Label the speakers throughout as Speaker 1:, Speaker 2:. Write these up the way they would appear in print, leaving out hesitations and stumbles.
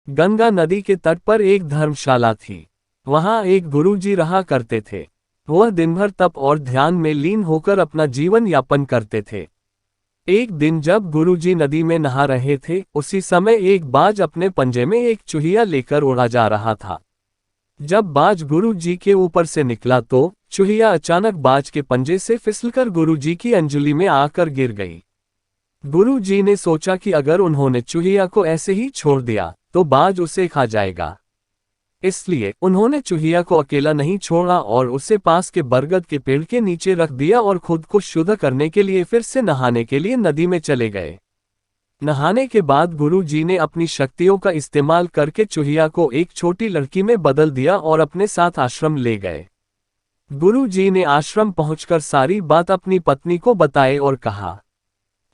Speaker 1: गंगा नदी के तट पर एक धर्मशाला थी। वहां एक गुरुजी रहा करते थे। वह दिन भर तप और ध्यान में लीन होकर अपना जीवन यापन करते थे। एक दिन जब गुरुजी नदी में नहा रहे थे, उसी समय एक बाज अपने पंजे में एक चूहिया लेकर उड़ा जा रहा था। जब बाज गुरुजी के ऊपर से निकला तो चूहिया अचानक बाज के पंजे से फिसलकर गुरुजी की अंजुली में आकर गिर गई। गुरुजी ने सोचा कि अगर उन्होंने चूहिया को ऐसे ही छोड़ दिया तो बाज उसे खा जाएगा। इसलिए उन्होंने चूहिया को अकेला नहीं छोड़ा और उसे पास के बरगद के पेड़ के नीचे रख दिया और खुद को शुद्ध करने के लिए फिर से नहाने के लिए नदी में चले गए। नहाने के बाद गुरुजी ने अपनी शक्तियों का इस्तेमाल करके चूहिया को एक छोटी लड़की में बदल दिया और अपने साथ आश्रम ले गए। गुरुजी ने आश्रम पहुंचकर सारी बात अपनी पत्नी को बताए और कहा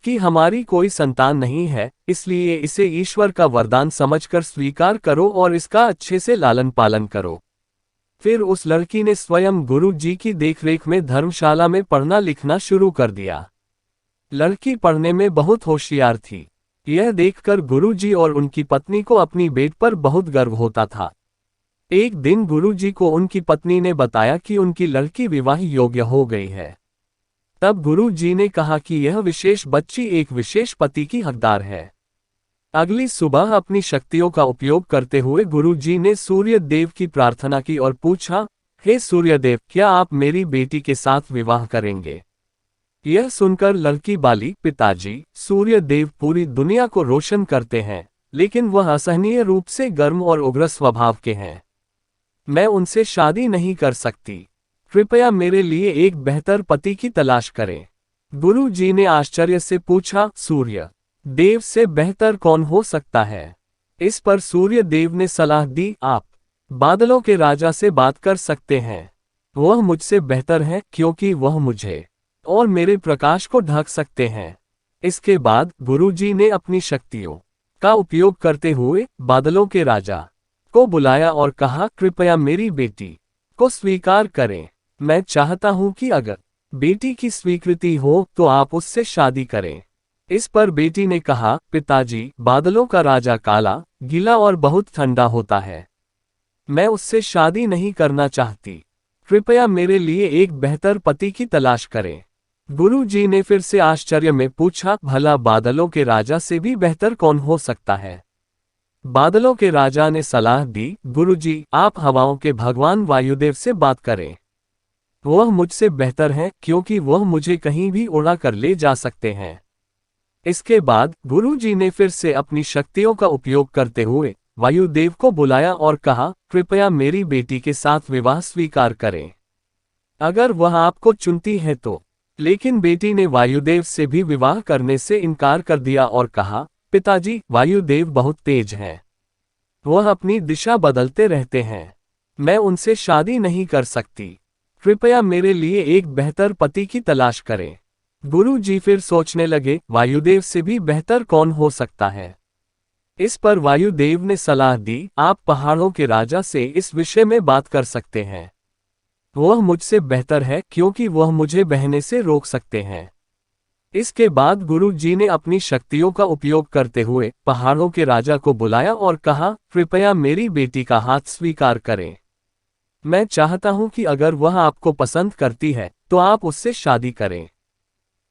Speaker 1: कि हमारी कोई संतान नहीं है, इसलिए इसे ईश्वर का वरदान समझकर स्वीकार करो और इसका अच्छे से लालन पालन करो। फिर उस लड़की ने स्वयं गुरुजी की देखरेख में धर्मशाला में पढ़ना लिखना शुरू कर दिया। लड़की पढ़ने में बहुत होशियार थी। यह देखकर गुरुजी और उनकी पत्नी को अपनी बेट पर बहुत गर्व होता था। एक दिन गुरुजी को उनकी पत्नी ने बताया कि उनकी लड़की विवाह योग्य हो गई है। तब गुरुजी ने कहा कि यह विशेष बच्ची एक विशेष पति की हकदार है। अगली सुबह अपनी शक्तियों का उपयोग करते हुए गुरुजी ने सूर्य देव की प्रार्थना की और पूछा, हे सूर्य देव, क्या आप मेरी बेटी के साथ विवाह करेंगे? यह सुनकर लड़की बाली, पिताजी सूर्य देव पूरी दुनिया को रोशन करते हैं, लेकिन वह असहनीय रूप से गर्म और उग्र स्वभाव के हैं। मैं उनसे शादी नहीं कर सकती। कृपया मेरे लिए एक बेहतर पति की तलाश करें। गुरुजी ने आश्चर्य से पूछा, सूर्य देव से बेहतर कौन हो सकता है? इस पर सूर्य देव ने सलाह दी, आप बादलों के राजा से बात कर सकते हैं। वह मुझसे बेहतर है क्योंकि वह मुझे और मेरे प्रकाश को ढक सकते हैं। इसके बाद गुरुजी ने अपनी शक्तियों का उपयोग करते हुए बादलों के राजा को बुलाया और कहा, कृपया मेरी बेटी को स्वीकार करें। मैं चाहता हूं कि अगर बेटी की स्वीकृति हो तो आप उससे शादी करें। इस पर बेटी ने कहा, पिताजी बादलों का राजा काला, गीला और बहुत ठंडा होता है। मैं उससे शादी नहीं करना चाहती। कृपया मेरे लिए एक बेहतर पति की तलाश करें। गुरुजी ने फिर से आश्चर्य में पूछा, भला बादलों के राजा से भी बेहतर कौन हो सकता है? बादलों के राजा ने सलाह दी, गुरुजी आप हवाओं के भगवान वायुदेव से बात करें। वह मुझसे बेहतर हैं क्योंकि वह मुझे कहीं भी उड़ा कर ले जा सकते हैं। इसके बाद गुरुजी ने फिर से अपनी शक्तियों का उपयोग करते हुए वायुदेव को बुलाया और कहा, कृपया मेरी बेटी के साथ विवाह स्वीकार करें। अगर वह आपको चुनती है तो। लेकिन बेटी ने वायुदेव से भी विवाह करने से इनकार कर दिया और कहा, पिताजी वायुदेव बहुत तेज हैं। वह अपनी दिशा बदलते रहते हैं। मैं उनसे शादी नहीं कर सकती। कृपया मेरे लिए एक बेहतर पति की तलाश करें। गुरुजी फिर सोचने लगे, वायुदेव से भी बेहतर कौन हो सकता है? इस पर वायुदेव ने सलाह दी, आप पहाड़ों के राजा से इस विषय में बात कर सकते हैं। वह मुझसे बेहतर है क्योंकि वह मुझे बहने से रोक सकते हैं। इसके बाद गुरुजी ने अपनी शक्तियों का उपयोग करते हुए पहाड़ों के राजा को बुलाया और कहा, कृपया मेरी बेटी का हाथ स्वीकार करें। मैं चाहता हूं कि अगर वह आपको पसंद करती है तो आप उससे शादी करें।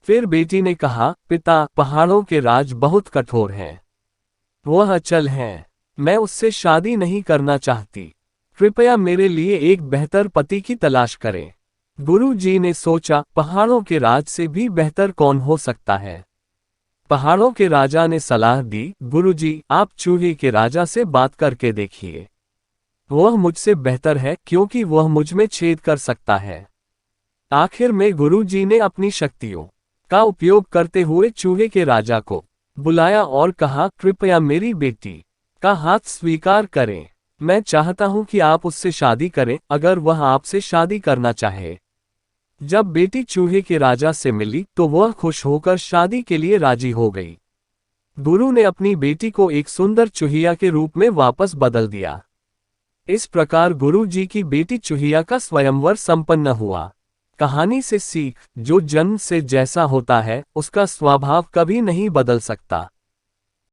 Speaker 1: फिर बेटी ने कहा, पिता पहाड़ों के राज बहुत कठोर हैं। वह अचल हैं। मैं उससे शादी नहीं करना चाहती। कृपया मेरे लिए एक बेहतर पति की तलाश करें। गुरुजी ने सोचा, पहाड़ों के राज से भी बेहतर कौन हो सकता है? पहाड़ों के राजा ने सलाह दी, गुरुजी आप चूहे के राजा से बात करके देखिए। वह मुझसे बेहतर है क्योंकि वह मुझ में छेद कर सकता है। आखिर में गुरुजी ने अपनी शक्तियों का उपयोग करते हुए चूहे के राजा को बुलाया और कहा, कृपया मेरी बेटी का हाथ स्वीकार करें। मैं चाहता हूं कि आप उससे शादी करें अगर वह आपसे शादी करना चाहे। जब बेटी चूहे के राजा से मिली तो वह खुश होकर शादी के लिए राजी हो गई। गुरु ने अपनी बेटी को एक सुंदर चूहिया के रूप में वापस बदल दिया। इस प्रकार गुरुजी की बेटी चूहिया का स्वयंवर संपन्न हुआ। कहानी से सीख, जो जन्म से जैसा होता है उसका स्वभाव कभी नहीं बदल सकता।